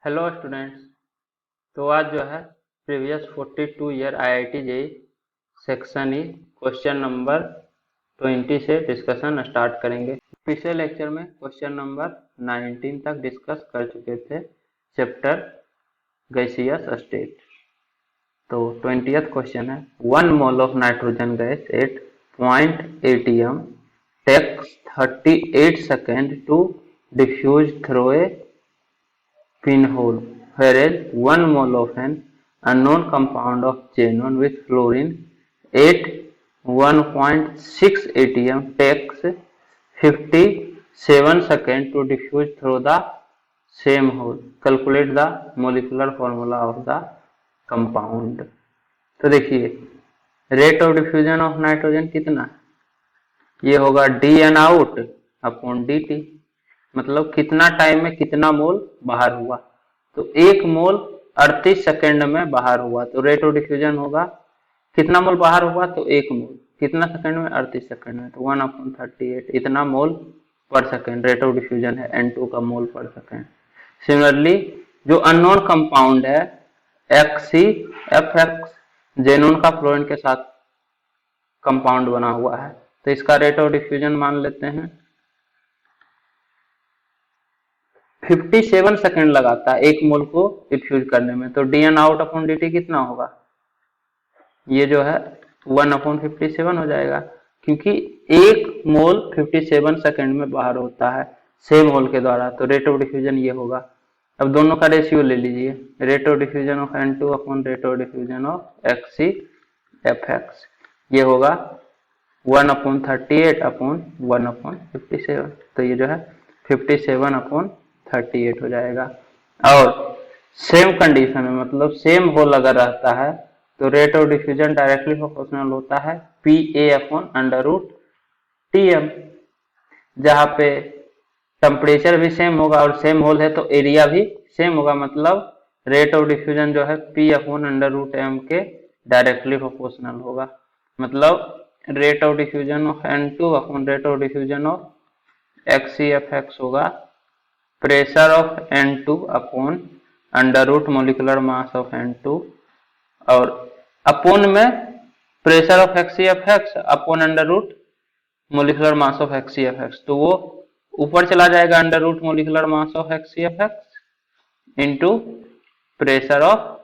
Hello students. तो आज जो है previous 42 year IIT JEE section E question number 20 से डिस्कशन स्टार्ट करेंगे। पिछले लेक्चर में क्वेश्चन नंबर 19 तक डिस्कस कर चुके थे चैप्टर गैसियस स्टेट। तो 20th क्वेश्चन है 1 mole of nitrogen gas at 0.8 takes 38 seconds to diffuse through a pinhole, whereas 1 mole of an unknown compound of xenon with fluorine at 1.6 atm takes 57 seconds to diffuse through the same hole. Calculate the molecular formula of the compound. तो देखिए rate of diffusion of nitrogen कितना है, ये होगा d n out upon d t, मतलब कितना time में कितना मोल बाहर हुआ। तो एक मोल 38 सेकेंड में बाहर हुआ, तो रेट ऑफ डिफ्यूजन होगा कितना मोल बाहर हुआ, तो एक मोल कितना सेकंड में, 38 सेकंड में, तो 1/38 इतना मोल पर सेकंड रेट ऑफ डिफ्यूजन है N2 का मोल पर सेकंड। सिमिलरली जो अननोन कंपाउंड है XCFX जेनोन का फ्लोरीन के साथ कंपाउंड बना हुआ है, तो इसका रेट ऑफ डिफ्यूजन मान लेते हैं 57 सेकंड लगाता है एक मोल को डिफ्यूज करने में। तो d n out upon d t कितना होगा, ये जो है 1/57 हो जाएगा, क्योंकि एक मोल 57 सेकंड में बाहर होता है सेम मोल के द्वारा। तो रेट ऑफ डिफ्यूजन ये होगा। अब दोनों का रेशियो ले लीजिए, rate of diffusion of N2 upon rate of diffusion of XCFX, ये होगा 1/38 अपॉन 1/57, तो ये जो है 57/38 हो जाएगा। और सेम कंडीशन में, मतलब सेम होल अगर रहता है तो rate of diffusion directly proportional होता है PA/√TM, जहां पे टेम्परेचर भी सेम होगा और सेम होल है तो एरिया भी सेम होगा, मतलब रेट ऑफ डिफ्यूजन जो है P/√m के डायरेक्टली प्रोपोर्शनल होगा। मतलब rate of diffusion of N2 upon rate of diffusion of XCFX होगा pressure of N2 upon under root molecular mass of N2, और अपोन में pressure of XCFX upon under root molecular mass of XCFX, तो वो ऊपर चला जाएगा under root molecular mass of XCFX into pressure of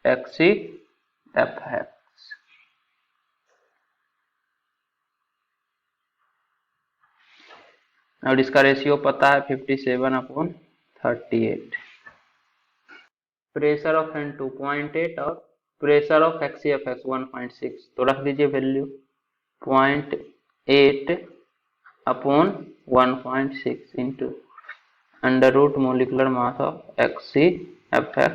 XCFX। और इसका ratio पता है 57/38। प्रेशर ऑफ N2 0.8 और प्रेशर ऑफ XCFX 1.6, तो रख दीजिए value 0.8 upon 1.6 into under root molecular mass of XCFX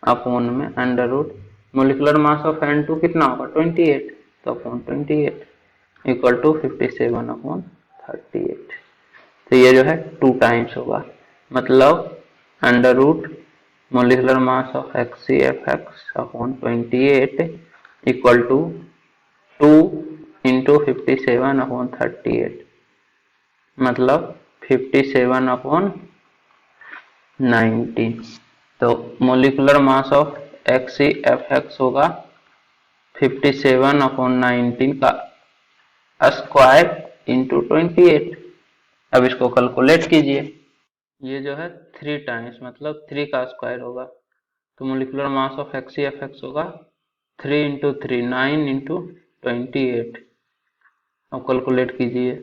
upon में under root molecular mass of N2 कितना होगा 28, तो अपॉन 28 इक्वल टू 57/38। तो ये जो है 2 टाइम्स होगा, मतलब under root molecular mass of XCFX upon 28 equal to 2 into 57/38, मतलब 57/19। तो मोलिकुलर मास ऑफ XCFX होगा 57/19 का स्क्वायर इंटू 28। अब इसको कैलकुलेट कीजिए, ये जो है 3 टाइम्स, मतलब 3 का स्क्वायर होगा, तो मोलिकुलर मास ऑफ XCFX होगा 3 इंटू 3 9 इंटू 28। अब कैलकुलेट कीजिए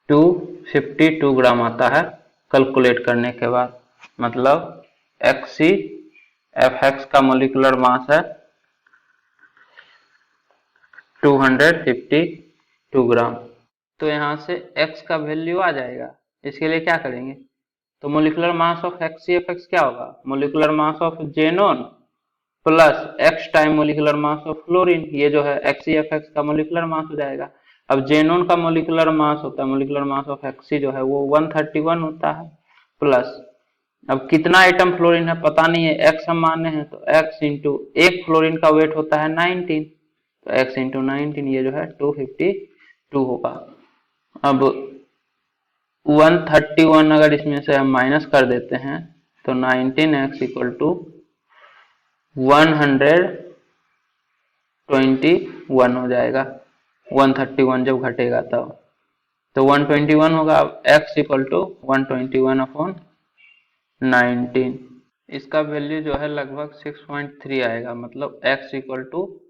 252 ग्राम आता है कैलकुलेट करने के बाद, मतलब XCFX का मोलिकुलर मास है 252 ग्राम। तो यहाँ से x का वैल्यू आ जाएगा। इसके लिए क्या करेंगे, तो मोलिकुलर मास ऑफ XCFX क्या होगा, molecular mass of xenon plus x time molecular mass of fluorine, ये जो है XCFX का मोलिकुलर मास हो जाएगा। अब जेनोन का मोलिकुलर मास होता है, मोलिकुलर मास ऑफ XC जो है वो 131 होता है, प्लस अब कितना आइटम फ्लोरीन है पता नहीं है, x हम माने हैं, तो x इंटू एक फ्लोरीन का वेट होता है 19, तो x इंटू 19 ये जो है 252 होगा। अब 131 अगर इसमें से हम माइनस कर देते हैं तो 19x इक्वल टू 121 हो जाएगा। 131 जब घटेगा तब तो 121 होगा। अब x इक्वल टू 121 अपॉन 19, इसका वैल्यू जो है लगभग 6.3 आएगा, मतलब x equal to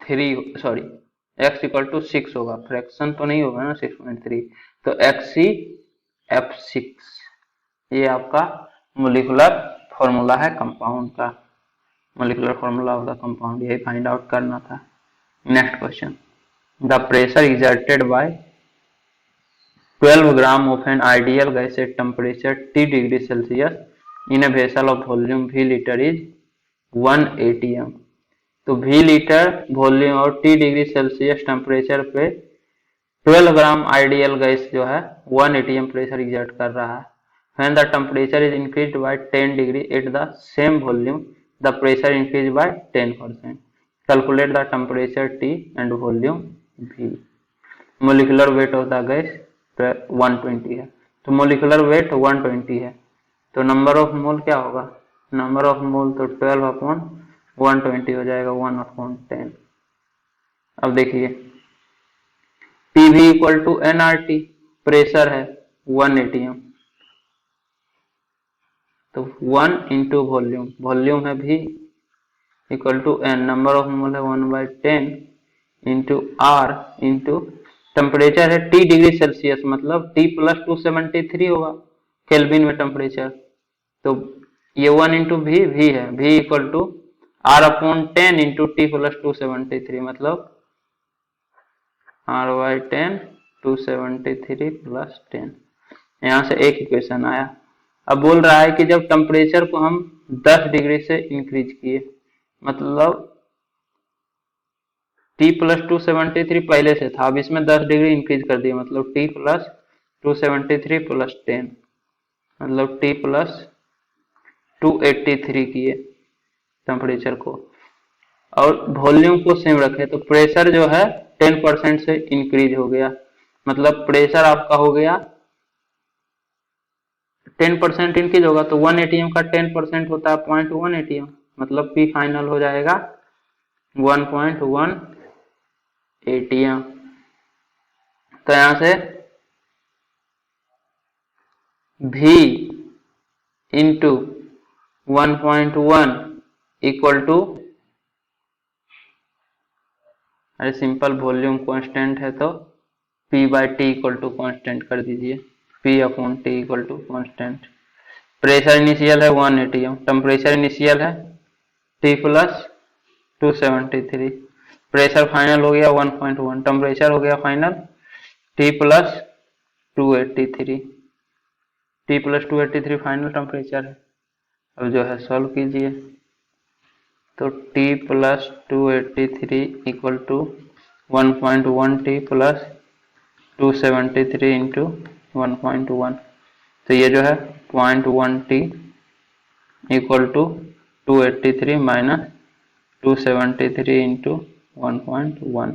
3 sorry x equal to 6 होगा, फ्रैक्शन तो नहीं होगा ना 6.3, तो XeF6 ये आपका मोलिकुलर फॉर्मूला है कंपाउंड का, molecular formula of the compound, यही फाइंड आउट करना था। Next question, the pressure exerted by 12 gram of an ideal gas at temperature T degree Celsius in a vessel of volume V liter is 1 atm। तो V litre volume और T degree Celsius temperature पे 12 ग्राम ideal gas जो है 1 atm pressure exert कर रहा है। When the temperature is increased by 10 degree at the same volume, the pressure increased by 10%. Calculate the temperature T and volume V. Molecular weight of the gas 120 है, तो molecular weight 120 है, तो number of मोल क्या होगा, number of मोल तो 12 upon 120 हो जाएगा 1/10। अब देखिए PV equal to nRT, pressure है 1 atm, तो 1 इंटू वॉल्यूम, वॉल्यूम है V equal to n, number of mole है 1/10 इंटू R इंटू टेम्परेचर है T डिग्री सेल्सियस, मतलब T प्लस 273 होगा केल्विन में टेम्परेचर, तो ये 1 इंटू V है, V equal to R upon 10 into T plus 273, मतलब R/10 273 प्लस 10, यहाँ से एक इक्वेशन आया। अब बोल रहा है कि जब टेम्परेचर को हम 10 डिग्री से इंक्रीज किए, मतलब T प्लस 273 पहले से था, अब इसमें 10 डिग्री इंक्रीज कर दिया, मतलब T प्लस 273 प्लस 10, मतलब T प्लस 283 किए टेम्परेचर को, और वॉल्यूम को सेम रखे, तो प्रेशर जो है 10% से इंक्रीज हो गया, मतलब प्रेशर आपका हो गया 10% इंक्रीज होगा, तो 1 atm का 10% होता है 0.1 atm, मतलब P फाइनल हो जाएगा 1.1 atm। तो यहां से V इंटू 1.1 इक्वल टू, अरे सिंपल वॉल्यूम कांस्टेंट है तो P/T इक्वल टू कांस्टेंट कर दीजिए, P upon T equal to constant. Pressure initial है 1 atm, टेम्परेचर इनिशियल है T प्लस 273, प्रेशर फाइनल हो गया 1.1, टेम्परेचर हो गया final T plus 283, T plus 283 final temperature है। अब जो है सॉल्व कीजिए, तो T plus 283 equal to 1.1 T plus 273 into 1.1, तो ये जो है 0.1 T equal to 283 minus 273 into 1.1।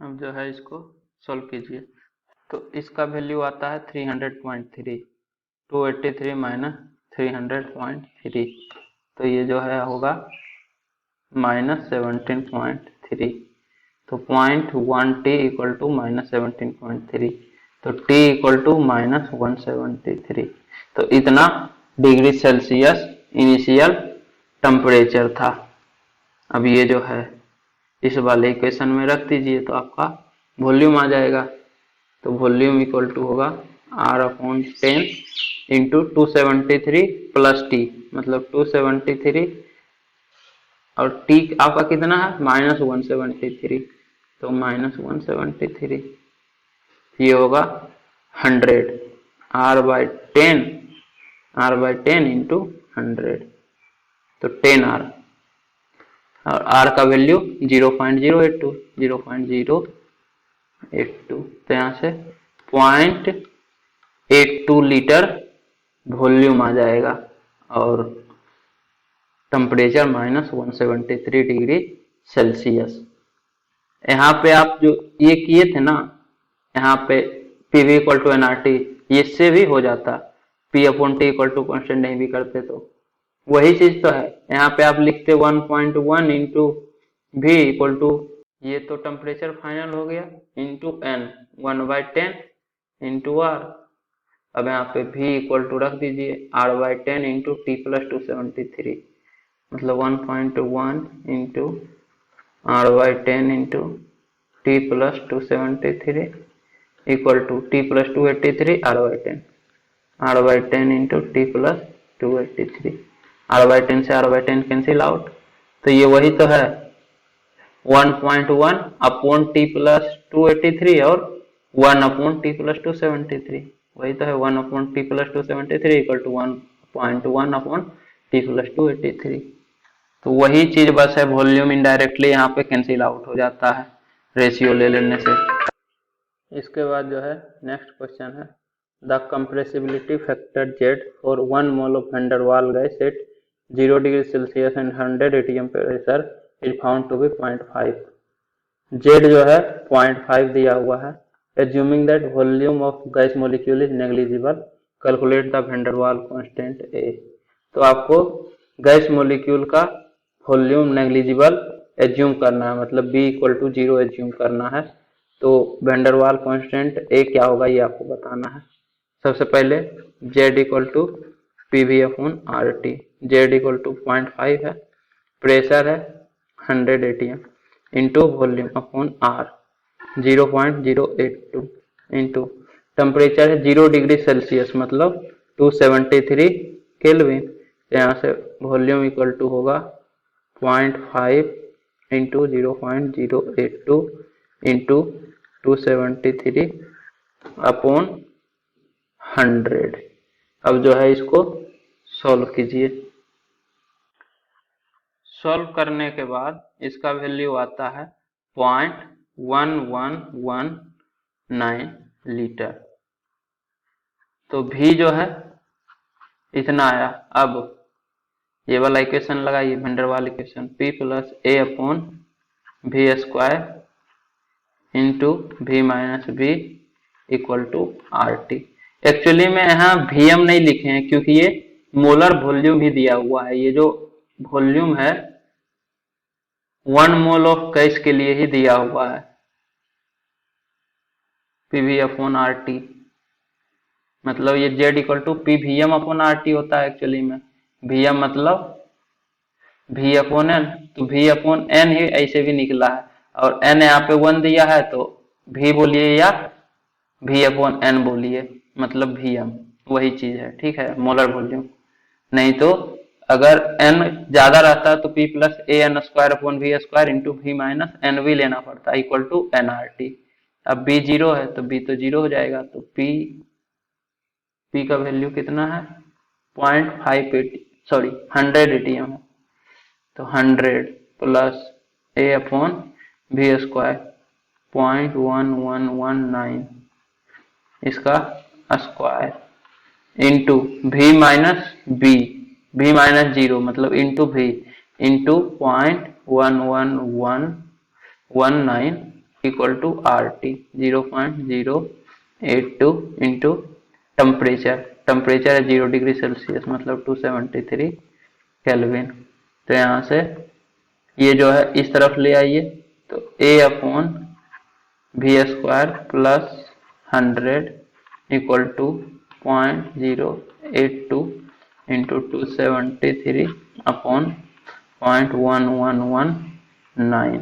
अब जो है इसको सॉल्व कीजिए, तो इसका वैल्यू आता है 300.3, 283 माइनस 300.3, तो ये जो है होगा -17.3, तो 0.1 T इक्वल टू -17.3, तो T इक्वल टू -173, तो इतना डिग्री सेल्सियस इनिशियल टेम्परेचर था। अब ये जो है इस वाले इक्वेशन में रख दीजिए, तो आपका वॉल्यूम आ जाएगा, तो वॉल्यूम इक्वल टू होगा R/10 इंटू 273 प्लस T, मतलब 273 और T आपका कितना है -173, तो -173, ये होगा 100, R/10 इंटू 100, तो 10R, और R का वैल्यू 0.082, तो यहाँ से 0.82 लीटर वॉल्यूम आ जाएगा, और टेम्परेचर -173 डिग्री सेल्सियस। यहाँ पे आप जो ये किए थे ना, यहाँ पे P V equal to n R T, इससे भी हो जाता, P upon T equal to constant नहीं भी करते तो वही चीज तो है। यहाँ पे आप लिखते 1.1 इंटू वी इक्वल टू, ये तो टेम्परेचर फाइनल हो गया, इंटू एन 1/10 इंटू आर। अब यहाँ पे v इक्वल टू रख दीजिए r/10 इंटू टी प्लस 273, मतलब 1.1 into r/10 into T plus 273 equal to T plus 283 r/10 into T plus 283, r/10 से r/10 कैंसिल आउट, तो ये वही तो है 1.1 अपॉन टी प्लस 283 और 1 अपॉन टी प्लस 273, वही तो है 1 upon T plus 273 equal to 1.1 upon T plus 283। तो वही चीज बस है, वॉल्यूम इनडायरेक्टली यहाँ पे कैंसिल आउट हो जाता है रेशियो ले लेने से। इसके बाद जो है नेक्स्ट क्वेश्चन है, the compressibility factor Z for 1 mole of van der Waal gas at 0 degree Celsius and 100 ATM pressure is found to be 0.5। Z जो है 0.5 दिया हुआ है। Assuming that volume of gas molecule is negligible, calculate the van der Waal constant a. तो आपको gas molecule का volume negligible assume करना है, मतलब बी इक्वल टू 0 एज्यूम करना है। तो वैन डर वाल कांस्टेंट ए क्या होगा ये आपको बताना है। सबसे पहले Z equal to P V upon R T, Z equal to 0.5 है, प्रेशर है 100 atm into volume upon R 0.082 into temperature है 0 डिग्री सेल्सियस मतलब 273 केल्विन। यहाँ से वॉल्यूम इक्वल टू होगा 0.5 इंटू 0.082 इंटू 273 अपॉन 100। अब जो है इसको सॉल्व कीजिए। सॉल्व करने के बाद इसका वैल्यू आता है 0.1119 लीटर। तो V जो है इतना आया। अब ये वाला इक्वेशन लगाइए, van der Waal equation, P plus a upon V square into V minus V equal to R T. Actually में यहाँ Vm नहीं लिखे हैं क्योंकि ये मोलर वॉल्यूम भी दिया हुआ है। ये जो वॉल्यूम है 1 मोल ऑफ गैस के लिए ही दिया हुआ है, पीवी अपॉन आर टी, मतलब ये Z equal to P V m upon R T होता है। एक्चुअली में वी एम मतलब वी अपॉन एन, तो वी अपॉन एन ही ऐसे भी निकला है, और एन यहाँ पे 1 दिया है तो वी बोलिए या वी अपॉन एन बोलिए, मतलब वी एम वही चीज है, ठीक है, मोलर वॉल्यूम। नहीं तो अगर n ज्यादा रहता तो p plus a n square upon V square into V minus n V लेना पड़ता equal to n R T. अब b 0 है तो b तो 0 हो जाएगा, तो p का वैल्यू कितना है 0.580 सॉरी 100 एटीएम है, तो 100 plus a upon V square 0.1119 इसका square into V minus b, V minus 0 मतलब into V into 0.11119 equal to R T 0.082 into temperature, temperature है 0 डिग्री सेल्सियस मतलब 273 केल्विन। तो यहाँ से ये जो है इस तरफ ले आइए, तो a upon V square plus 100 equal to 0.082 into 273 upon 0.1119,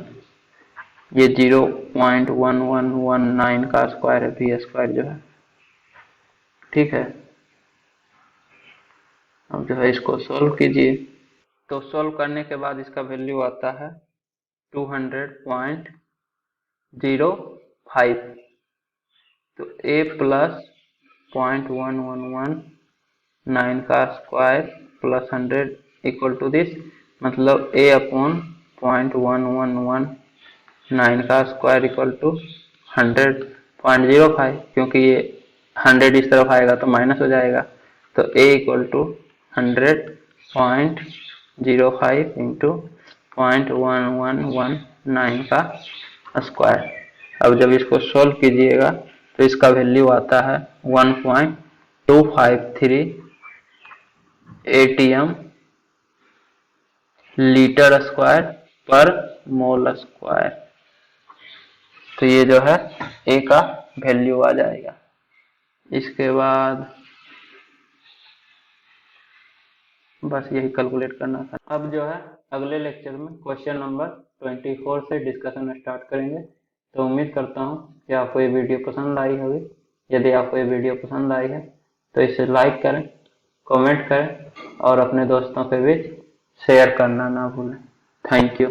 ये 0.1119 का स्क्वायर है वी स्क्वायर जो है, ठीक है। अब जो है इसको सोल्व कीजिए। तो सोल्व करने के बाद इसका वैल्यू आता है 200.05, तो a प्लस 0.1119 का square plus 100 equal to this, मतलब a अपॉन 0.1119 का स्क्वायर इक्वल टू 100.05, क्योंकि ये 100 इस तरफ आएगा तो माइनस हो जाएगा, तो a इक्वल टू 100.05 इंटू 0.1119 का स्क्वायर। अब जब इसको सोल्व कीजिएगा तो इसका वैल्यू आता है 1.253 ATM लीटर स्क्वायर पर मोल स्क्वायर। तो ये जो है ए का वैल्यू आ जाएगा। इसके बाद बस यही कैलकुलेट करना था। अब जो है अगले लेक्चर में क्वेश्चन नंबर 24 से डिस्कशन स्टार्ट करेंगे। तो उम्मीद करता हूँ कि आपको ये वीडियो पसंद आई होगी। यदि आपको ये वीडियो पसंद आई है तो इसे लाइक करें, कमेंट करें और अपने दोस्तों के बीच शेयर करना ना भूलें। Thank you.